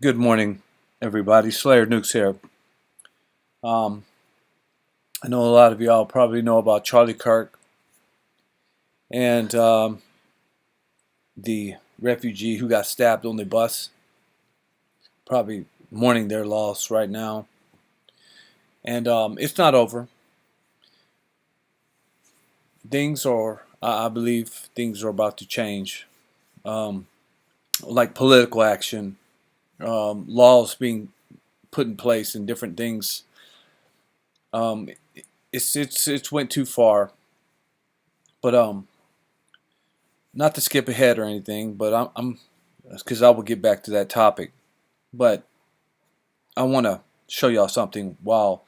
Good morning, everybody. Slayer Nukes here. Um, I know a lot of y'all probably know about Charlie Kirk and the refugee who got stabbed on the bus. Probably mourning their loss right now. And it's not over. I believe things are about to change. Like political action, laws being put in place, and different things. Um, it's went too far. But not to skip ahead or anything, but I'm because I will get back to that topic. But I want to show y'all something while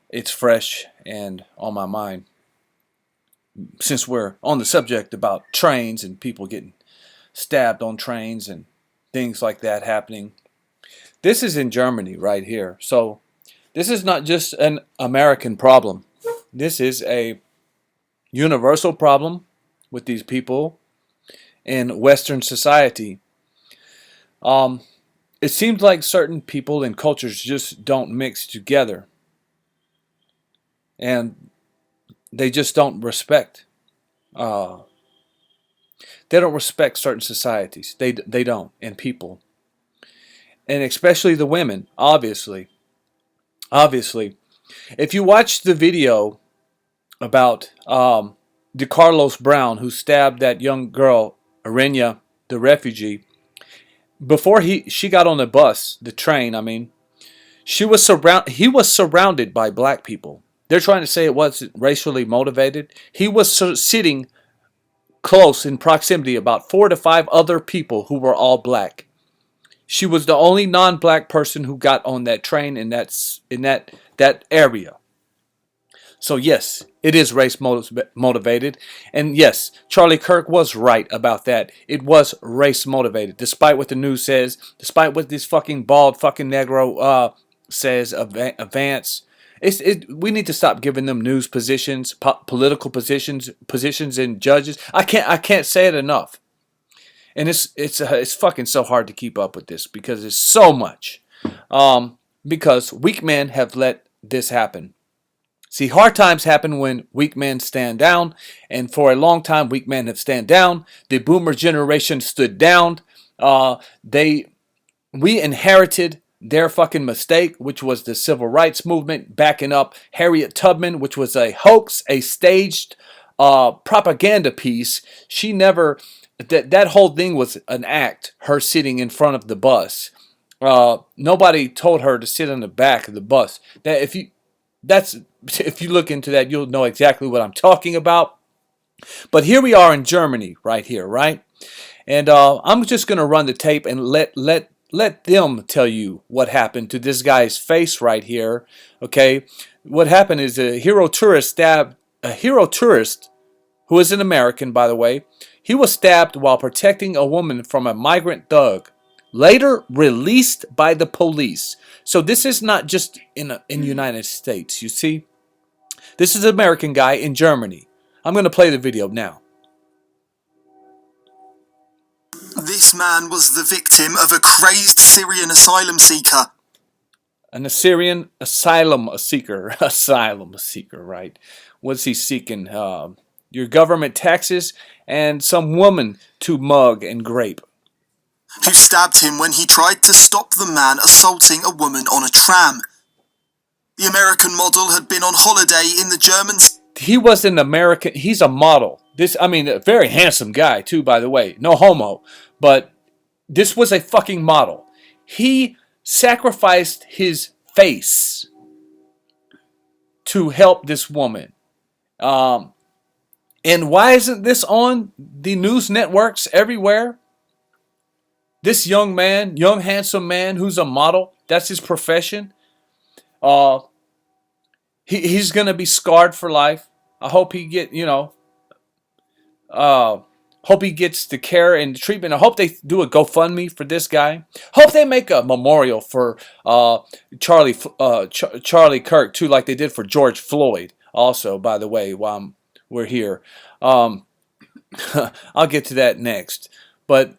it's fresh and on my mind. Since we're on the subject about trains and people getting stabbed on trains and things like that happening. This is in Germany right here. So this is not just an American problem. This is a universal problem with these people in Western society. Um, it seems like certain people and cultures just don't mix together, and they just don't respect. Uh, they don't respect certain societies. They don't, and people, and especially the women. Obviously, if you watch the video about DeCarlos Brown, who stabbed that young girl, Iryna, the refugee, before she got on the bus, the train, I mean, he was surrounded by black people. They're trying to say it wasn't racially motivated. He was sitting close in proximity, about 4 to 5 other people who were all black. She was the only non-black person who got on that train in that area. So yes, it is race motivated, and yes, Charlie Kirk was right about that. It was race motivated, despite what the news says, despite what this fucking bald fucking Negro says of Vance. We need to stop giving them news positions, political positions in judges. I can't say it enough, and it's fucking so hard to keep up with this because it's so much. Because weak men have let this happen. See, hard times happen when weak men stand down, and for a long time, weak men have stand down. The boomer generation stood down. Uh, we inherited their fucking mistake, which was the civil rights movement backing up Harriet Tubman, which was a hoax, a staged propaganda piece. She never that whole thing was an act. Her sitting in front of the bus. Nobody told her to sit in the back of the bus. If you look into that, you'll know exactly what I'm talking about. But here we are in Germany, right here, right? And I'm just gonna run the tape and let them tell you what happened to this guy's face right here. Okay, what happened is a hero tourist stabbed a hero tourist who is an American, by the way. He was stabbed while protecting a woman from a migrant thug, later released by the police. So this is not just in the United States, you see. This is an American guy in Germany. I'm going to play the video now. This man was the victim of a crazed Syrian asylum seeker. An Assyrian asylum seeker. Asylum seeker, right? What's he seeking? Your government taxes and some woman to mug and grape. Who stabbed him when he tried to stop the man assaulting a woman on a tram. The American model had been on holiday in the German... He was an American... He's a model. A very handsome guy, too, by the way. No homo. But this was a fucking model. He sacrificed his face to help this woman. And why isn't this on the news networks everywhere? This young man, young handsome man who's a model, that's his profession. He's gonna be scarred for life. I hope he hope he gets the care and the treatment. I hope they do a GoFundMe for this guy. Hope they make a memorial for Charlie Kirk too, like they did for George Floyd. Also, by the way, while we're here, I'll get to that next. But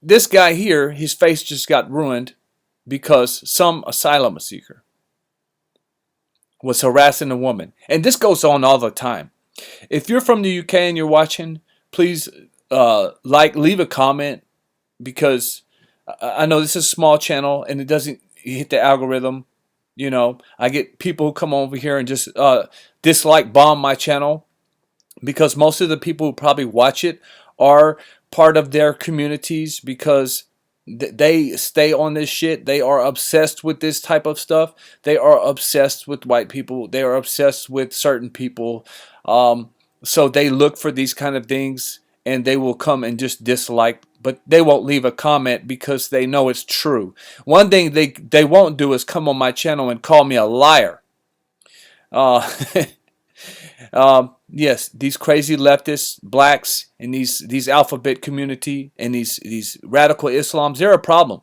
this guy here, his face just got ruined because some asylum seeker was harassing a woman. And this goes on all the time. If you're from the UK and you're watching, please leave a comment, because I know this is a small channel and it doesn't hit the algorithm. You know, I get people who come over here and just dislike bomb my channel, because most of the people who probably watch it are part of their communities, because they stay on this shit. They are obsessed with this type of stuff. They are obsessed with white people. They are obsessed with certain people. So they look for these kind of things, and they will come and just dislike, but they won't leave a comment because they know it's true. One thing they won't do is come on my channel and call me a liar. Yes, these crazy leftists, blacks, and these alphabet community and these radical Islams, they're a problem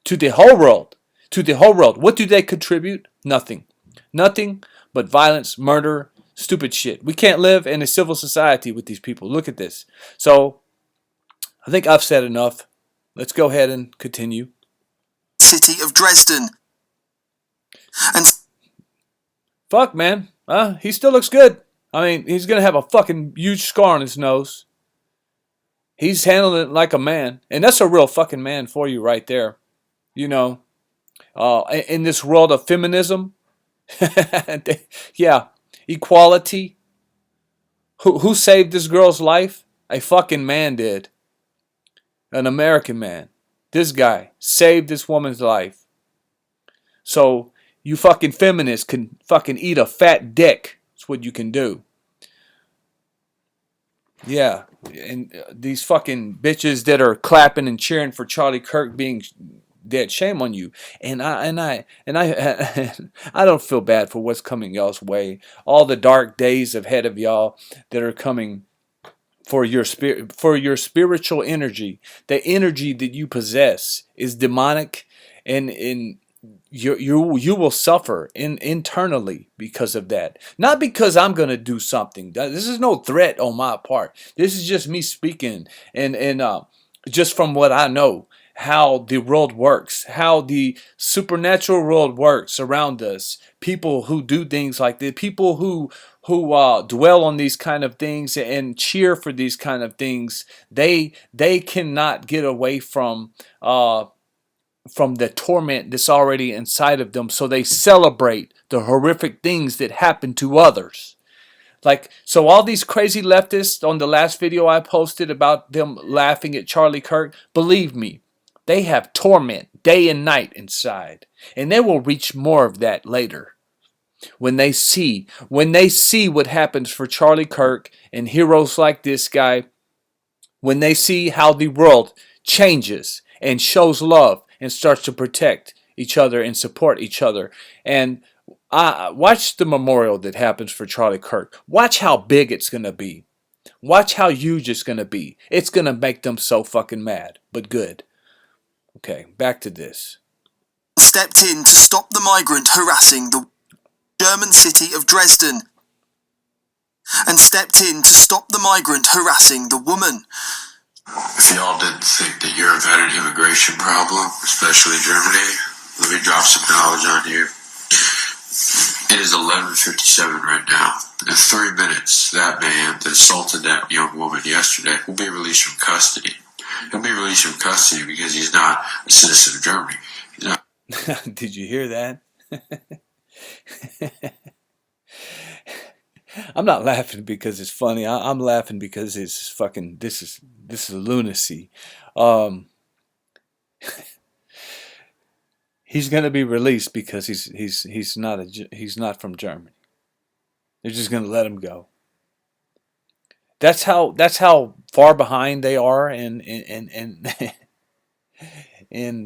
to the whole world. To the whole world. What do they contribute? Nothing. Nothing but violence, murder, stupid shit. We can't live in a civil society with these people. Look at this. So, I think I've said enough. Let's go ahead and continue. City of Dresden. And fuck, man. He still looks good. I mean, he's going to have a fucking huge scar on his nose. He's handling it like a man. And that's a real fucking man for you right there. You know, in this world of feminism. Yeah, equality. Who saved this girl's life? A fucking man did. An American man. This guy saved this woman's life. So, you fucking feminists can fucking eat a fat dick. That's what you can do. Yeah, and these fucking bitches that are clapping and cheering for Charlie Kirk being dead, shame on you. And I don't feel bad for what's coming y'all's way. All the dark days ahead of y'all that are coming for your spirit, for your spiritual energy. The energy that you possess is demonic, and you will suffer internally because of that. Not because I'm going to do something. This is no threat on my part. This is just me speaking and just from what I know, how the world works, how the supernatural world works around us. People who do things like this, people who dwell on these kind of things and cheer for these kind of things, they cannot get away from the torment that's already inside of them, so they celebrate the horrific things that happen to others. Like, so all these crazy leftists on the last video I posted about them laughing at Charlie Kirk, believe me, they have torment day and night inside, and they will reach more of that later. When they see what happens for Charlie Kirk and heroes like this guy, when they see how the world changes and shows love and starts to protect each other and support each other. And watch the memorial that happens for Charlie Kirk. Watch how big it's going to be. Watch how huge it's going to be. It's going to make them so fucking mad, but good. Okay, back to this. Stepped in to stop the migrant harassing the German city of Dresden. And stepped in to stop the migrant harassing the woman. If y'all didn't think that Europe had an immigration problem, especially Germany, let me drop some knowledge on you. It is 11:57 right now. In 3 minutes, that man that assaulted that young woman yesterday will be released from custody. He'll be released from custody because he's not a citizen of Germany. He's not. Did you hear that? I'm not laughing because it's funny. I'm laughing because it's fucking. This is lunacy. He's gonna be released because he's not from Germany. They're just gonna let him go. That's how far behind they are in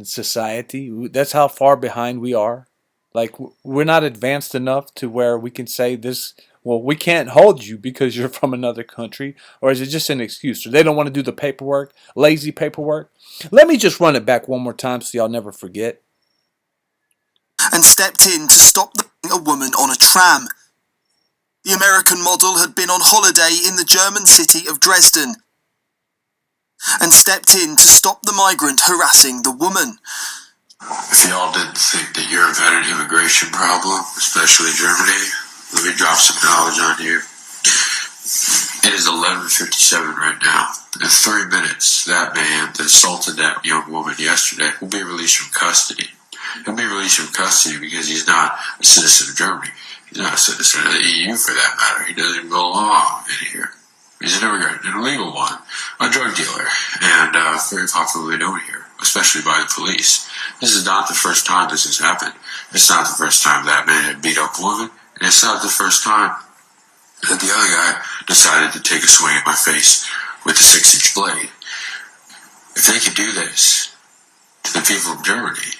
society. That's how far behind we are. Like, we're not advanced enough to where we can say this. Well, we can't hold you because you're from another country. Or is it just an excuse? Or they don't want to do the paperwork, lazy paperwork? Let me just run it back one more time so y'all never forget. And stepped in to stop a woman on a tram. The American model had been on holiday in the German city of Dresden. and stepped in to stop the migrant harassing the woman. If y'all didn't think that you're a vetted immigration problem, especially Germany, let me drop some knowledge on you. It is 11:57 right now. In 3 minutes, that man that assaulted that young woman yesterday will be released from custody. He'll be released from custody because he's not a citizen of Germany. He's not a citizen of the EU for that matter. He doesn't even belong in here. He's an immigrant, an illegal one, a drug dealer, and very popularly known here, especially by the police. This is not the first time this has happened. It's not the first time that man had beat up a woman, and it's not the first time that the other guy decided to take a swing at my face with a 6-inch blade. If they could do this to the people of Germany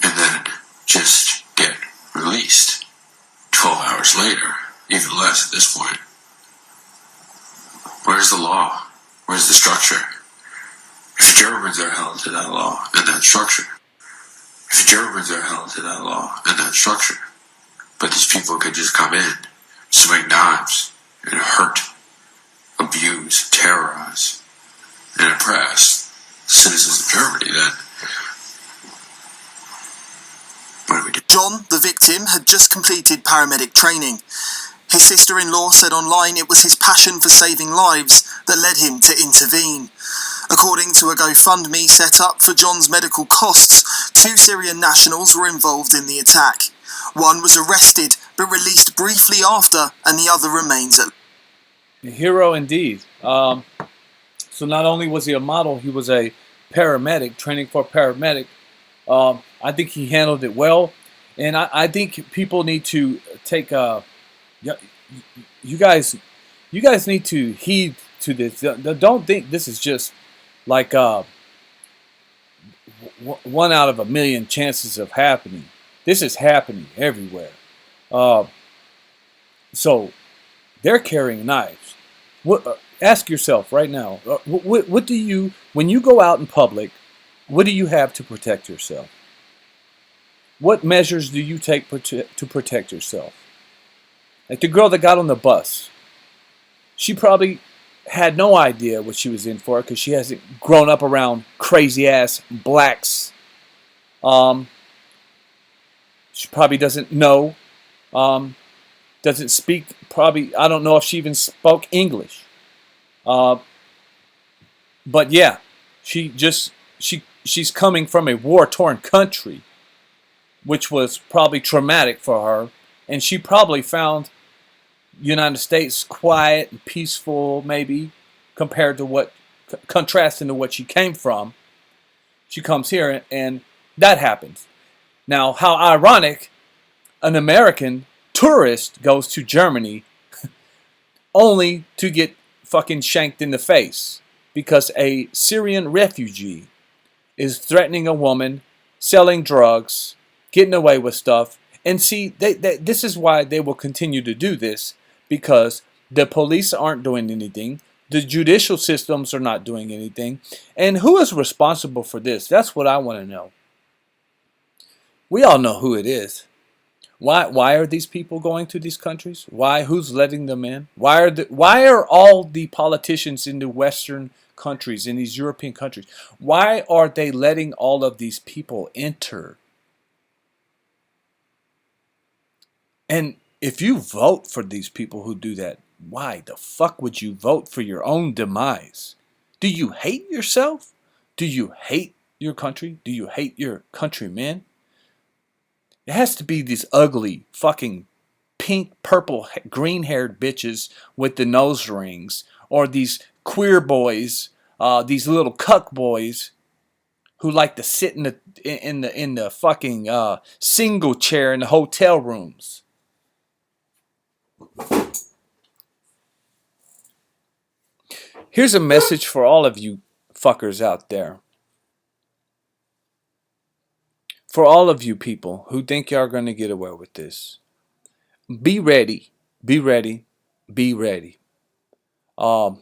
and then just get released 12 hours later, even less at this point, where's the law? Where's the structure? If Germans are held to that law and that structure, if Germans are held to that law and that structure, but these people could just come in, swing knives, and hurt, abuse, terrorize, and oppress citizens of Germany, then what do we do? John, the victim, had just completed paramedic training. His sister-in-law said online it was his passion for saving lives that led him to intervene. According to a GoFundMe set up for John's medical costs, 2 Syrian nationals were involved in the attack. One was arrested but released briefly after, and the other remains at... A hero indeed. So not only was he a model, he was a paramedic, training for a paramedic. I think he handled it well, and I think people need to take you guys need to heed to this. Don't think this is just like 1 out of a million chances of happening. This is happening everywhere. So they're carrying knives. Ask yourself right now, what do you, when you go out in public, what do you have to protect yourself? What measures do you take to protect yourself? Like the girl that got on the bus. She probably had no idea what she was in for because she hasn't grown up around crazy-ass blacks. She probably doesn't know, doesn't speak, probably, I don't know if she even spoke English. But yeah, she's coming from a war-torn country, which was probably traumatic for her, and she probably found United States quiet and peaceful, maybe, compared to what, contrasting to what she came from. She comes here, and that happens. Now, how ironic, an American tourist goes to Germany only to get fucking shanked in the face because a Syrian refugee is threatening a woman, selling drugs, getting away with stuff. And see, this is why they will continue to do this, because the police aren't doing anything. The judicial systems are not doing anything. And who is responsible for this? That's what I want to know. We all know who it is. Why are these people going to these countries? Why? Who's letting them in? Why are all the politicians in the Western countries, in these European countries, why are they letting all of these people enter? And if you vote for these people who do that, why the fuck would you vote for your own demise? Do you hate yourself? Do you hate your country? Do you hate your countrymen? It has to be these ugly, fucking pink, purple, green-haired bitches with the nose rings, or these queer boys, these little cuck boys, who like to sit in the fucking single chair in the hotel rooms. Here's a message for all of you fuckers out there. For all of you people who think y'all are going to get away with this, be ready, be ready, be ready. When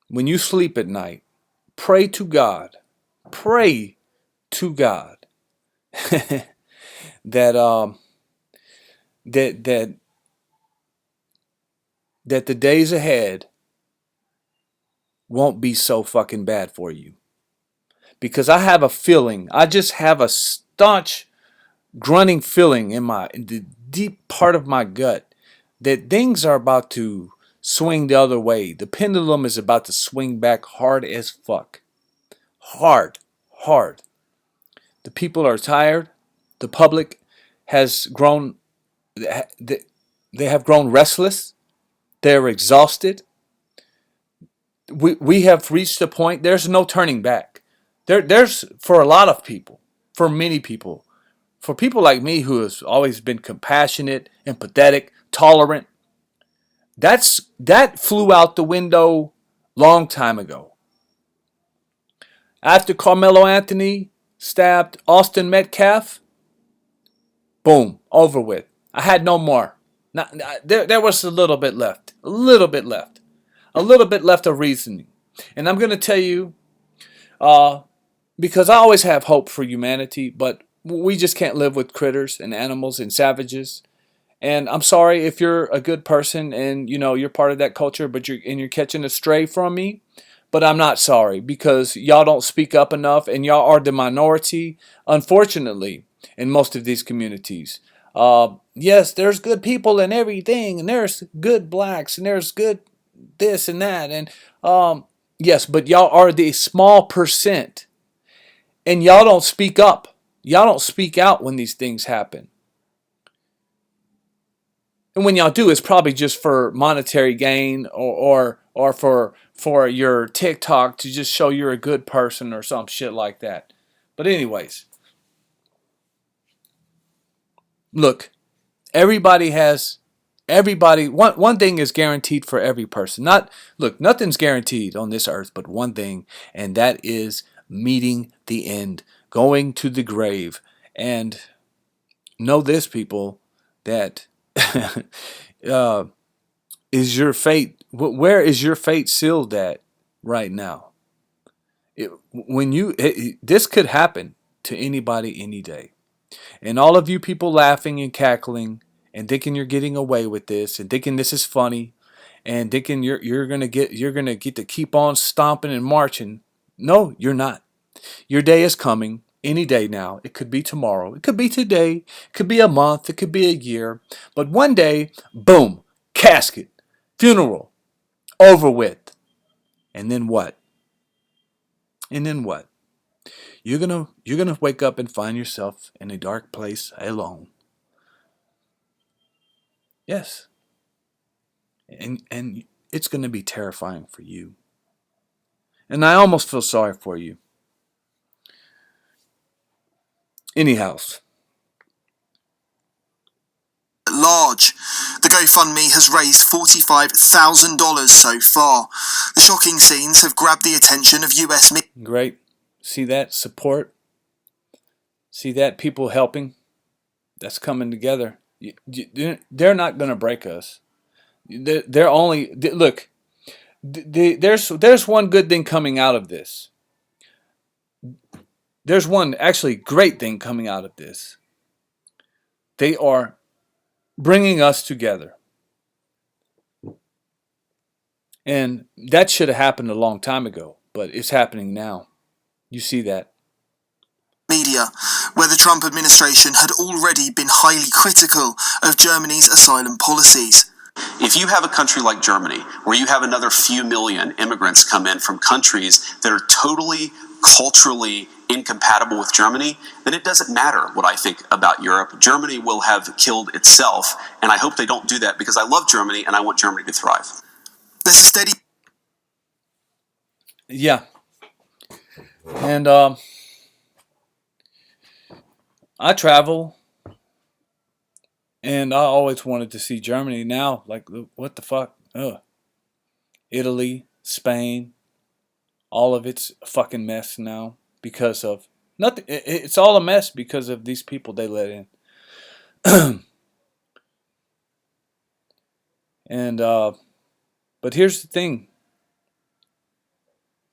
you sleep at night, pray to God that that the days ahead won't be so fucking bad for you. Because I have a feeling, I just have a staunch grunting feeling in the deep part of my gut that things are about to swing the other way. The pendulum is about to swing back hard as fuck. Hard. Hard. The people are tired. The public has grown, they have grown restless. They're exhausted. We have reached a point, there's no turning back. There's, for a lot of people, for many people, for people like me who has always been compassionate, empathetic, tolerant, that flew out the window long time ago. After Carmelo Anthony stabbed Austin Metcalf, boom, over with. I had no more. There was a little bit left. A little bit left. A little bit left of reasoning. And I'm going to tell you, because I always have hope for humanity, but we just can't live with critters and animals and savages. And I'm sorry if you're a good person and you're part of that culture, but you're catching a stray from me. But I'm not sorry, because y'all don't speak up enough, and y'all are the minority, unfortunately, in most of these communities. Yes, there's good people and everything, and there's good blacks, and there's good this and that, and yes, but y'all are the small percent, and y'all don't speak up. Y'all don't speak out when these things happen. And when y'all do, it's probably just for monetary gain, or for your TikTok to just show you're a good person or some shit like that. But anyways, look, everybody one thing is guaranteed for every person. Nothing's guaranteed on this earth but one thing, and that is meeting the end, going to the grave. And know this, people, that is your fate. Where is your fate sealed at right now? This could happen to anybody any day. And all of you people laughing and cackling and thinking you're getting away with this and thinking this is funny and thinking you're gonna get to keep on stomping and marching. No, you're not. Your day is coming any day now. It could be tomorrow. It could be today. It could be a month. It could be a year. But one day, boom, casket, funeral, over with. And then what? And then what? You're gonna wake up and find yourself in a dark place alone. Yes. And it's gonna be terrifying for you. And I almost feel sorry for you. Anyhow. Large. The GoFundMe has raised $45,000 so far. The shocking scenes have grabbed the attention of US media. Great. See that support? See that people helping? That's coming together. They're not going to break us. They're only look. There's one good thing coming out of this. There's one actually great thing coming out of this. They are bringing us together. And that should have happened a long time ago, but it's happening now. You see that. Media, where the Trump administration had already been highly critical of Germany's asylum policies. If you have a country like Germany, where you have another few million immigrants come in from countries that are totally culturally incompatible with Germany, then it doesn't matter what I think about Europe. Germany will have killed itself, and I hope they don't do that, because I love Germany and I want Germany to thrive. There's a steady... Yeah. And I travel, and I always wanted to see Germany. Now, like, what the fuck? Ugh. Italy, Spain, all of it's a fucking mess now because of nothing. It's all a mess because of these people they let in. And but here's the thing.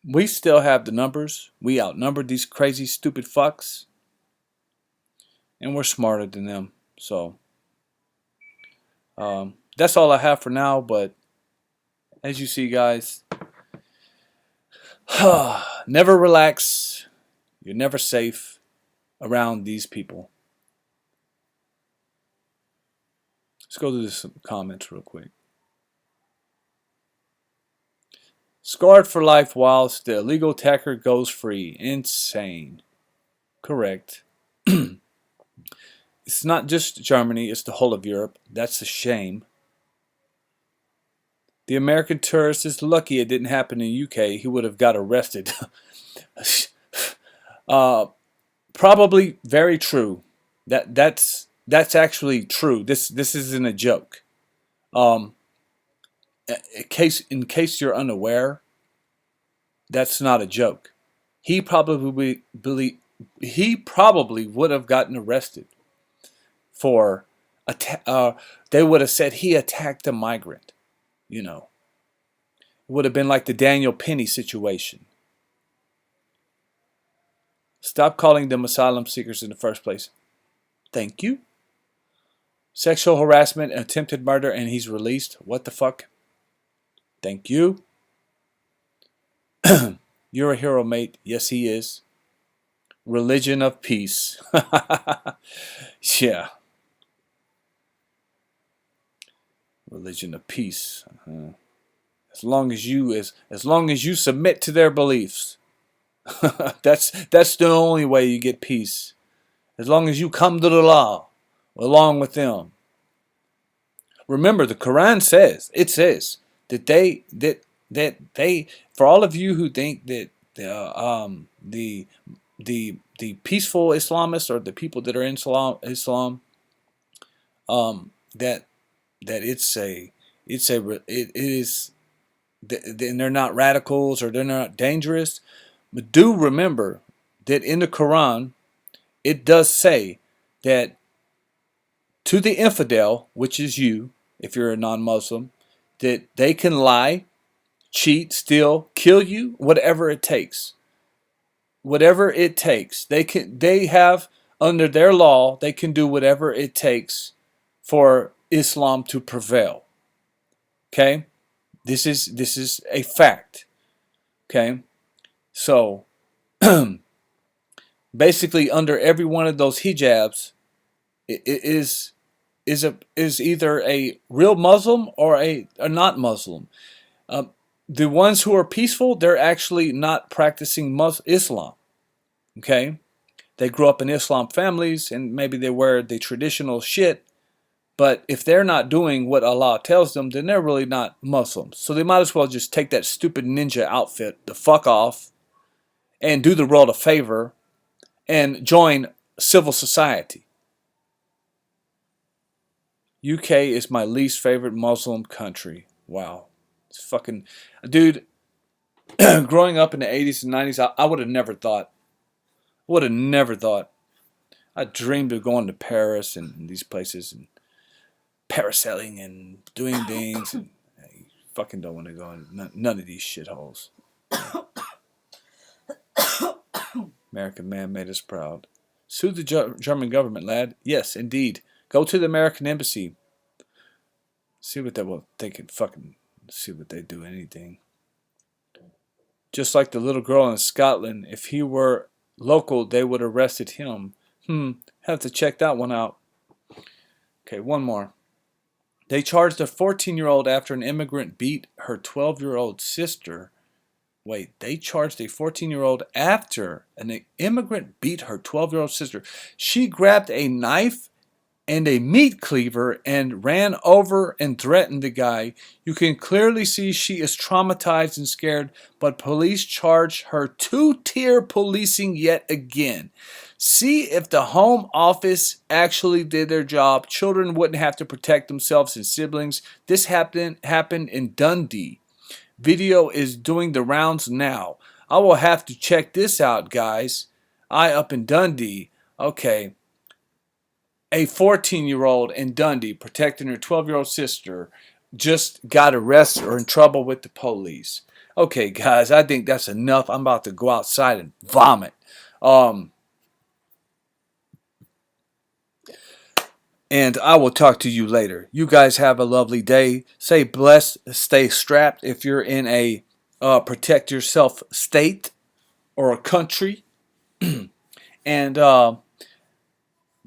We still have the numbers. We outnumber these crazy, stupid fucks. And we're smarter than them. So that's all I have for now. But as you see, guys, Never relax. You're never safe around these people. Let's go to some comments real quick. Scarred for life whilst the illegal attacker goes free. Insane. Correct. It's not just Germany, it's the whole of Europe. That's a shame. The American tourist is lucky it didn't happen in the UK. He would have got arrested. Probably very true. That's actually true. This isn't a joke. In case you're unaware, that's not a joke. He probably would have gotten arrested for they would have said he attacked a migrant. You know, it would have been like the Daniel Penny situation. Stop calling them asylum seekers in the first place. Thank you. Sexual harassment, attempted murder, and he's released. What the fuck? Thank you. You're a hero, mate. Yes, he is. Religion of peace. Yeah. Religion of peace. As long as you submit to their beliefs. That's the only way you get peace. As long as you come to the law along with them. Remember, the Quran says that they for all of you who think that the peaceful Islamists or the people that are in Islam that it is and they're not radicals or they're not dangerous. But do remember that in the Quran it does say that to the infidel, which is you, if you're a non-Muslim, that they can lie, cheat, steal, kill you, whatever it takes. Whatever it takes. They have under their law, they can do whatever it takes for Islam to prevail. Okay? This is a fact. Okay? So basically under every one of those hijabs is either a real Muslim or a not Muslim. The ones who are peaceful, they're actually not practicing Islam. Okay? They grew up in Islam families and maybe they wear the traditional shit. But if they're not doing what Allah tells them, then they're really not Muslims. So they might as well just take that stupid ninja outfit the fuck off and do the world a favor and join civil society. UK is my least favorite Muslim country. Wow. It's fucking... Dude, growing up in the 80s and 90s, I would have never thought. I dreamed of going to Paris and these places and parasailing and doing things. And I fucking don't want to go in none of these shitholes. American man made us proud. Sue the German government, lad. Yes, indeed. Go to the American embassy. See what they will. They can fucking see what they do. Anything. Just like the little girl in Scotland. If he were local, they would have arrested him. Have to check that one out. Okay, one more. They charged a 14-year-old after an immigrant beat her 12-year-old sister. Wait, they charged a 14-year-old after an immigrant beat her 12-year-old sister. She grabbed a knife and a meat cleaver and ran over and threatened the guy. You can clearly see she is traumatized and scared, but police charge her two-tier policing yet again. See if the Home Office actually did their job. Children wouldn't have to protect themselves and siblings. This happened in Dundee. Video is doing the rounds now. I will have to check this out, guys. I up in Dundee. Okay. A 14-year-old in Dundee protecting her 12-year-old sister just got arrested or in trouble with the police. Okay, guys, I think that's enough. I'm about to go outside and vomit. And I will talk to you later. You guys have a lovely day. Stay blessed. Stay strapped if you're in a protect yourself state or a country. And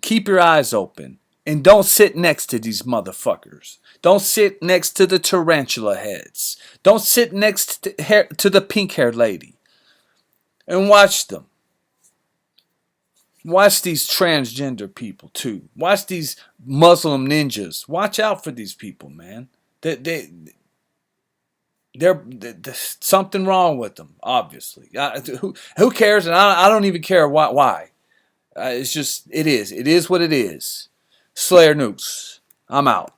keep your eyes open. And don't sit next to these motherfuckers. Don't sit next to the tarantula heads. Don't sit next to the pink-haired lady. And watch them. Watch these transgender people too. Watch these Muslim ninjas. Watch out for these people, man. There's something wrong with them, obviously. Who cares? And I don't even care why. It's just, it is. It is what it is. Slayer Nukes. I'm out.